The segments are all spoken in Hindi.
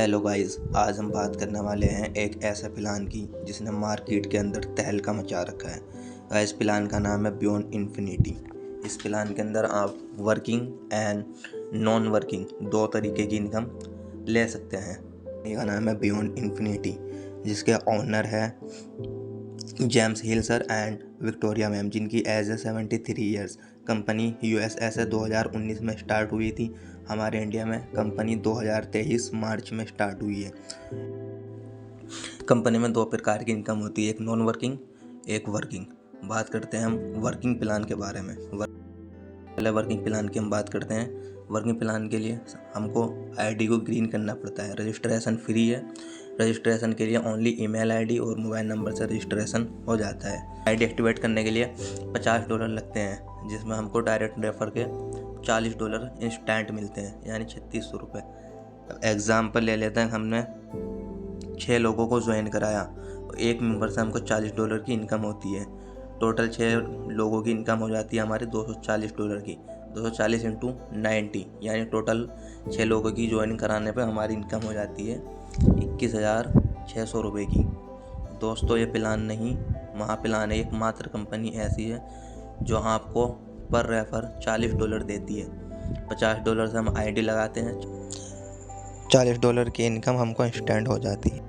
हेलो गाइस, आज हम बात करने वाले हैं एक ऐसे प्लान की जिसने मार्केट के अंदर तहलका मचा रखा है। गाइस, प्लान का नाम है बियॉन्ड इन्फिनिटी। इस प्लान के अंदर आप वर्किंग एंड नॉन वर्किंग दो तरीके की इनकम ले सकते हैं। इसका नाम है बियॉन्ड इन्फिनिटी, जिसके ऑनर है James Hill sir and Victoria ma'am, जिनकी age a 73 years. Company USA से 2019 में स्टार्ट हुई थी। हमारे इंडिया में कंपनी 2023 मार्च में स्टार्ट हुई है। कंपनी में दो प्रकार की इनकम होती है, एक नॉन वर्किंग, एक वर्किंग। बात करते हैं हम वर्किंग प्लान के बारे में। पहले वर्किंग प्लान की हम बात करते हैं। वर्किंग प्लान के लिए हमको आईडी को ग्रीन करना पड़ता है। रजिस्ट्रेशन फ्री है। रजिस्ट्रेशन के लिए ओनली ईमेल आईडी और मोबाइल नंबर से रजिस्ट्रेशन हो जाता है। आईडी एक्टिवेट करने के लिए $50 लगते हैं, जिसमें हमको डायरेक्ट रेफर के $40 इंस्टेंट मिलते हैं, यानी 3600 रुपये। एग्जाम्पल ले लेते हैं, हमने 6 लोगों को ज्वाइन कराया, एक मेंबर से हमको $40 की इनकम होती है। टोटल 6 लोगों की इनकम हो जाती है हमारी $240 की। 240 इंटू 90, यानी टोटल 6 लोगों की ज्वाइनिंग कराने पे हमारी इनकम हो जाती है 21,600 रुपये की। दोस्तों, ये प्लान नहीं, महा प्लान है। एकमात्र कंपनी ऐसी है जो आपको पर रेफर $40 देती है। $50 से हम आईडी लगाते हैं, $40 की इनकम हमको इंस्टेंट हो जाती है।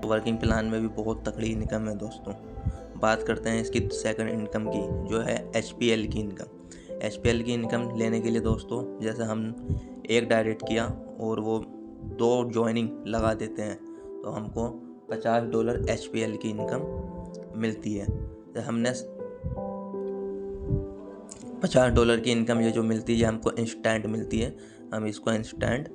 वर्किंग प्लान में भी बहुत तगड़ी इनकम है दोस्तों। बात करते हैं इसकी सेकंड इनकम की, जो है HPL की इनकम। HPL की इनकम लेने के लिए दोस्तों, जैसे हम एक डायरेक्ट किया और वो 2 ज्वाइनिंग लगा देते हैं, तो हमको $50 HPL की इनकम मिलती है। तो हमने $50 की इनकम ये जो मिलती है हमको इंस्टेंट मिलती है। हम इसको इंस्टेंट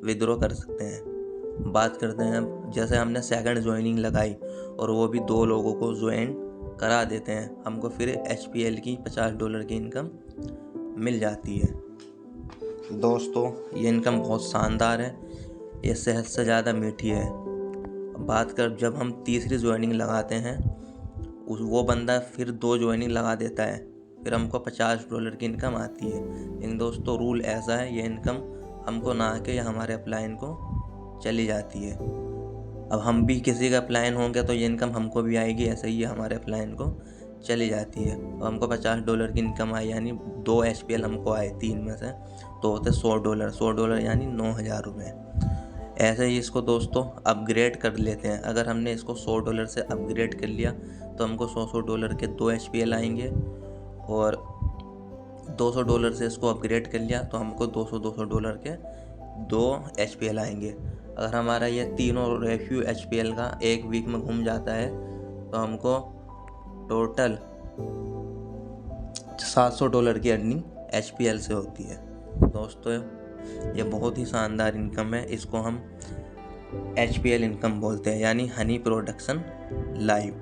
विड्रॉ कर सकते हैं। बात करते हैं अब, जैसे हमने सेकंड ज्वाइनिंग लगाई और वो भी 2 लोगों को ज्वाइन करा देते हैं, हमको फिर HPL की $50 की इनकम मिल जाती है। दोस्तों, ये इनकम बहुत शानदार है, ये शहद से ज़्यादा मीठी है। बात कर, जब हम तीसरी ज्वाइनिंग लगाते हैं, वो बंदा फिर 2 ज्वाइनिंग लगा देता है, फिर हमको $50 की इनकम आती है। लेकिन दोस्तों, रूल ऐसा है, ये इनकम हमको ना आके या हमारे अपलाइन को चली जाती है। अब हम भी किसी का अपलाइन होंगे तो ये इनकम हमको भी आएगी, ऐसे ही हमारे अपलाइन को चली जाती है। तो हमको $50 की इनकम आई, यानी 2 HPL हमको आए 3 में से, तो होते $100 यानी 9,000 रुपये। ऐसे ही इसको दोस्तों अपग्रेड कर लेते हैं। अगर हमने इसको $100 से अपग्रेड कर लिया तो हमको $100 के 2 HPL आएंगे, और $200 से इसको अपग्रेड कर लिया तो हमको $200 के 2 HPL आएंगे। अगर हमारा ये तीनों रेशियो HPL का एक वीक में घूम जाता है तो हमको टोटल $700 की अर्निंग HPL से होती है। दोस्तों, ये बहुत ही शानदार इनकम है। इसको हम HPL इनकम बोलते हैं, यानी हनी प्रोडक्शन लाइव।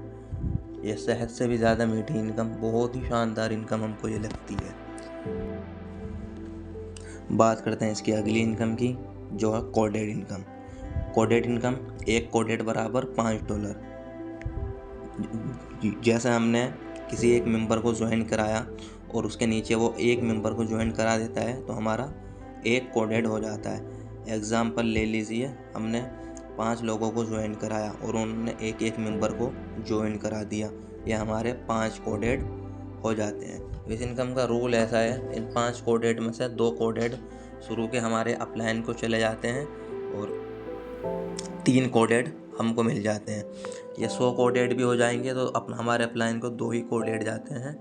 ये शहद से भी ज़्यादा मीठी इनकम, बहुत ही शानदार इनकम हमको ये लगती है। बात करते हैं इसकी अगली इनकम की, जो है कोडेड इनकम। कोडेड इनकम, एक कोडेड बराबर $5। जैसे हमने किसी एक मेंबर को ज्वाइन कराया और उसके नीचे वो एक मेंबर को ज्वाइन करा देता है, तो हमारा एक कोडेड हो जाता है। एग्जाम्पल ले लीजिए, हमने 5 लोगों को ज्वाइन कराया और उन्होंने एक एक मेंबर को ज्वाइन करा दिया, ये हमारे 5 कोडेड हो जाते हैं। इस इनकम का रूल ऐसा है, इन 5 कोडेड में से 2 कोडेड शुरू के हमारे अपलाइन को चले जाते हैं और 3 कोडेड हमको मिल जाते हैं। ये 100 कोडेड भी हो जाएंगे तो हमारे अपलाइन को 2 ही कोडेड जाते हैं।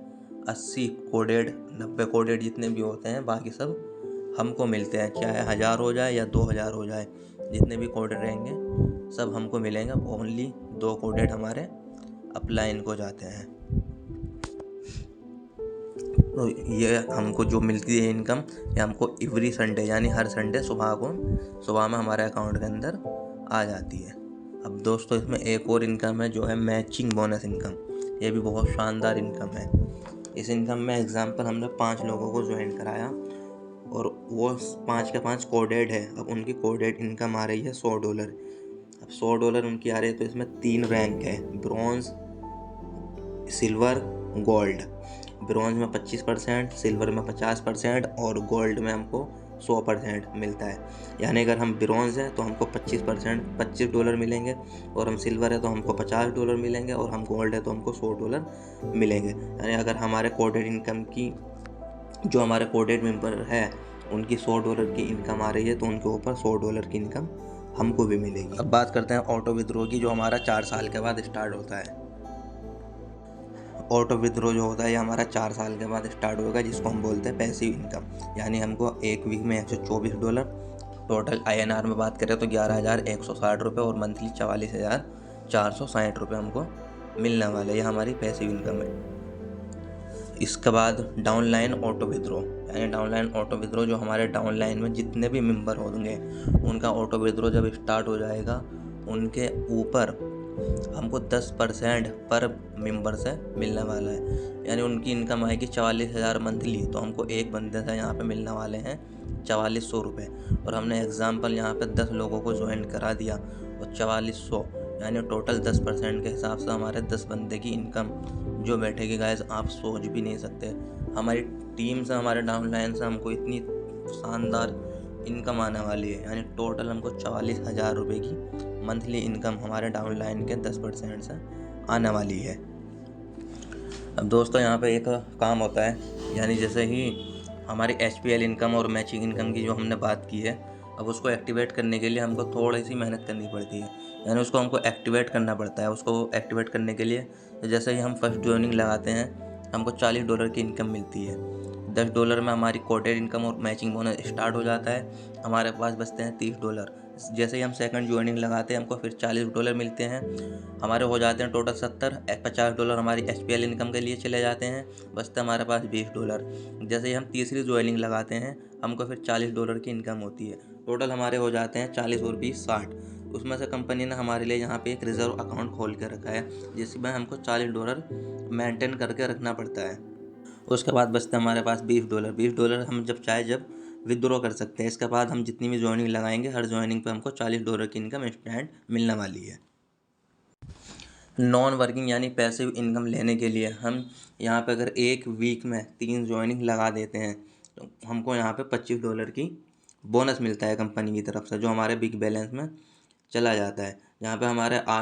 80 कोडेड, 90 कोडेड जितने भी होते हैं, बाकी सब हमको मिलते हैं, चाहे 1000 हो जाए या 2000 हो जाए, जितने भी कोडेड रहेंगे सब हमको मिलेंगे। ओनली 2 कोडेड हमारे अपलाइन को जाते हैं। तो ये हमको जो मिलती है इनकम, ये हमको एवरी संडे, यानी हर संडे सुबह में हमारे अकाउंट के अंदर आ जाती है। अब दोस्तों, इसमें एक और इनकम है, जो है मैचिंग बोनस इनकम। ये भी बहुत शानदार इनकम है। इस इनकम में एग्जांपल, हमने 5 लोगों को ज्वाइन कराया और वो 5 के 5 कोडेड है। अब उनकी कोडेड इनकम आ रही है $100। अब $100 उनकी आ रही है, तो इसमें 3 रैंक है, ब्रॉन्ज, सिल्वर, गोल्ड। ब्रॉन्ज में 25%, सिल्वर में 50% और गोल्ड में हमको 100% मिलता है। यानी अगर हम ब्रॉन्ज़ हैं तो हमको 25% $25 मिलेंगे, और हम सिल्वर है तो हमको $50 मिलेंगे, और हम गोल्ड है तो हमको $100 मिलेंगे। यानी अगर हमारे कोडेड इनकम की, जो हमारे कोडेड मेंबर है उनकी $100 की इनकम आ रही है तो उनके ऊपर $100 की इनकम हमको भी मिलेगी। अब बात करते हैं ऑटो विथड्रॉ की, जो हमारा 4 साल के बाद स्टार्ट होता है। ऑटो विथड्रॉ जो होता है ये हमारा 4 साल के बाद स्टार्ट होगा, जिसको हम बोलते हैं पैसिव इनकम। यानी हमको एक वीक में $124, टोटल INR में बात करें तो $11,160 और मंथली $44,460 हमको मिलने वाले। ये हमारी पैसिव इनकम है। इसके बाद डाउनलाइन ऑटो विथड्रॉ, यानी डाउनलाइन ऑटो विथड्रॉ जो हमारे डाउनलाइन में जितने भी मेंबर होंगे उनका ऑटो विथड्रॉ जब स्टार्ट हो जाएगा, उनके ऊपर हमको 10% पर मेंबर से मिलने वाला है। यानी उनकी इनकम आएगी 44,000 मंथली, तो हमको एक बंदे से यहाँ पे मिलने वाले हैं 4400 रुपये। और हमने एग्जाम्पल यहाँ पे 10 लोगों को ज्वाइन करा दिया और 4400, यानी टोटल 10% के हिसाब से हमारे 10 बंदे की इनकम जो बैठेगी गाइस, आप सोच भी नहीं सकते। हमारी टीम से, हमारे डाउनलाइन से हमको इतनी शानदार इनकम आने वाली है। यानी टोटल हमको 44,000 रुपये की मंथली इनकम हमारे डाउनलाइन के 10% से आने वाली है। अब दोस्तों यहाँ पे एक काम होता है, यानी जैसे ही हमारी HPL इनकम और मैचिंग इनकम की जो हमने बात की है, अब उसको एक्टिवेट करने के लिए हमको थोड़ी सी मेहनत करनी पड़ती है। यानी उसको हमको एक्टिवेट करना पड़ता है। उसको एक्टिवेट करने के लिए जैसे ही हम फर्स्ट ज्वाइनिंग लगाते हैं हमको $40 की इनकम मिलती है। $10 में हमारी कोटेड इनकम और मैचिंग बोनस स्टार्ट हो जाता है। हमारे पास बचते हैं $30। जैसे ही हम सेकंड ज्वाइनिंग लगाते हैं हमको फिर $40 मिलते हैं। हमारे हो जाते हैं टोटल 70। $50 हमारी HPL इनकम के लिए चले जाते हैं, बचते हमारे पास $20। जैसे ही हम तीसरी ज्वाइनिंग लगाते हैं हमको फिर $40 की इनकम होती है। टोटल हमारे हो जाते हैं 40 और 20 60। उसमें से कंपनी ने हमारे लिए यहाँ पे एक रिज़र्व अकाउंट खोल के रखा है, जिसमें हमको $40 मेंटेन करके रखना पड़ता है। उसके बाद बचते हमारे पास $20। $20 हम जब चाहे जब विदड्रॉ कर सकते हैं। इसके बाद हम जितनी भी ज्वाइनिंग लगाएंगे हर ज्वाइनिंग पे हमको $40 की इनकम इंस्टेंट मिलने वाली है। नॉन वर्किंग यानी पैसिव इनकम लेने के लिए हम यहाँ पे अगर एक वीक में 3 ज्वाइनिंग लगा देते हैं तो हमको यहाँ पे $25 की बोनस मिलता है कंपनी की तरफ से, जो हमारे बिग बैलेंस में चला जाता है। यहाँ पे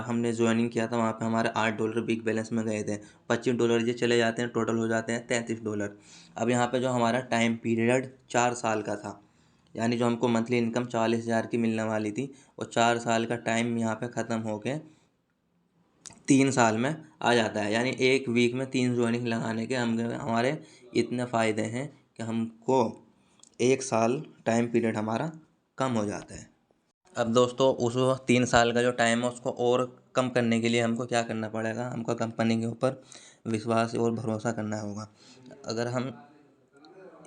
हमने ज्वाइनिंग किया था वहाँ पे हमारे $8 बिग बैलेंस में गए थे, $25 ये चले जाते हैं, टोटल हो जाते हैं $33। अब यहाँ पे जो हमारा टाइम पीरियड 4 साल का था, यानी जो हमको मंथली इनकम 40,000 की मिलने वाली थी, वो 4 साल का टाइम यहाँ पे ख़त्म हो के 3 साल में आ जाता है। यानी एक वीक में 3 ज्वाइनिंग लगाने के हमारे इतने फ़ायदे हैं कि हमको 1 साल टाइम पीरियड हमारा कम हो जाता है। अब दोस्तों उस 3 साल का जो टाइम है उसको और कम करने के लिए हमको क्या करना पड़ेगा, हमको कंपनी के ऊपर विश्वास और भरोसा करना होगा। अगर हम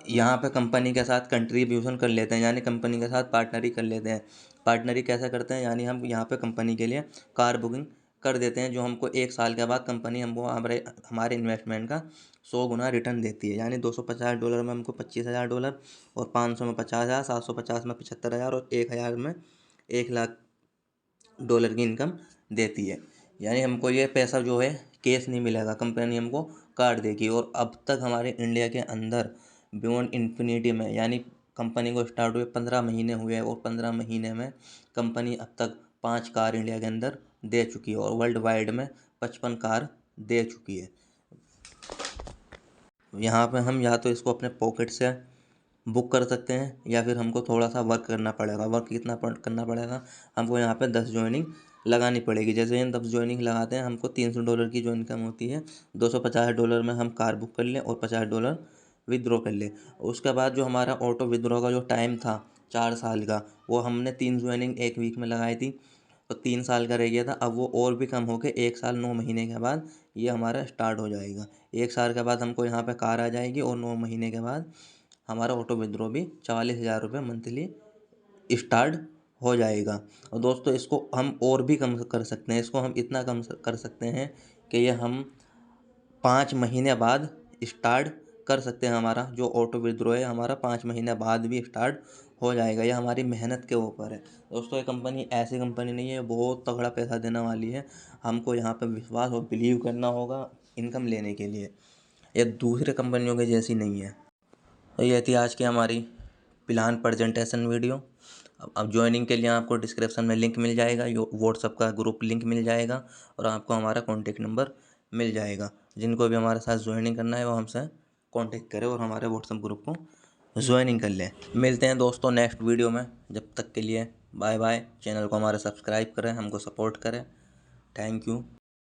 यहाँ पे कंपनी के साथ कंट्रीब्यूशन कर लेते हैं, यानी कंपनी के साथ पार्टनरी कर लेते हैं। पार्टनरी कैसे करते हैं, यानी हम यहाँ पे कंपनी के लिए कार बुकिंग कर देते हैं, जो हमको 1 साल के बाद कंपनी हमको हमारे इन्वेस्टमेंट का 100 गुना रिटर्न देती है। यानी $250 में हमको $25,000, और 500 में 50,000, 750 में 75,000, और 1,000 में $1,00,000 की इनकम देती है। यानी हमको ये पैसा जो है कैश नहीं मिलेगा, कंपनी हमको काट देगी। और अब तक हमारे इंडिया के अंदर बियॉन्ड इन्फिनिटी में, यानी कंपनी को स्टार्ट हुए 15 महीने हुए और 15 महीने में कंपनी अब तक 5 कार इंडिया के अंदर दे चुकी है, और वर्ल्ड वाइड में 55 कार दे चुकी है। यहाँ पे हम या तो इसको अपने पॉकेट से बुक कर सकते हैं, या फिर हमको थोड़ा सा वर्क करना पड़ेगा। वर्क कितना करना पड़ेगा, हमको यहाँ पे 10 ज्वाइनिंग लगानी पड़ेगी। जैसे हम 10 ज्वाइनिंग लगाते हैं हमको $300 की जो इनकम होती है, $250 में हम कार बुक कर लें और $50 विदड्रॉ कर ले। उसके बाद जो हमारा ऑटो विदड्रॉ का जो टाइम था 4 साल का, वो हमने 3 ज्वाइनिंग एक वीक में लगाई थी, तो 3 साल का रह गया था। अब वो और भी कम होकर 1 साल 9 महीने के बाद ये हमारा स्टार्ट हो जाएगा। 1 साल के बाद हमको यहाँ पे कार आ जाएगी, और 9 महीने के बाद हमारा ऑटो विदड्रॉ भी 44,000 रुपये मंथली स्टार्ट हो जाएगा। और दोस्तों इसको हम और भी कम कर सकते हैं। इसको हम इतना कम कर सकते हैं कि ये हम 5 महीने बाद स्टार्ट कर सकते हैं। हमारा जो ऑटो विदड्रॉ है हमारा 5 महीने बाद भी स्टार्ट हो जाएगा। यह हमारी मेहनत के ऊपर है दोस्तों। ये कंपनी ऐसी कंपनी नहीं है, बहुत तगड़ा पैसा देने वाली है। हमको यहाँ पे विश्वास और बिलीव करना होगा इनकम लेने के लिए। ये दूसरे कंपनियों के जैसी नहीं है। तो ये थी आज की हमारी प्लान प्रेजेंटेशन वीडियो। अब ज्वाइनिंग के लिए आपको डिस्क्रिप्शन में लिंक मिल जाएगा, व्हाट्सअप का ग्रुप लिंक मिल जाएगा और आपको हमारा कॉन्टेक्ट नंबर मिल जाएगा। जिनको भी हमारे साथ ज्वाइनिंग करना है वो हमसे कॉन्टेक्ट करें और हमारे व्हाट्सअप ग्रुप को ज्वाइनिंग कर लें। मिलते हैं दोस्तों नेक्स्ट वीडियो में, जब तक के लिए बाय बाय। चैनल को हमारे सब्सक्राइब करें, हमको सपोर्ट करें। Thank you.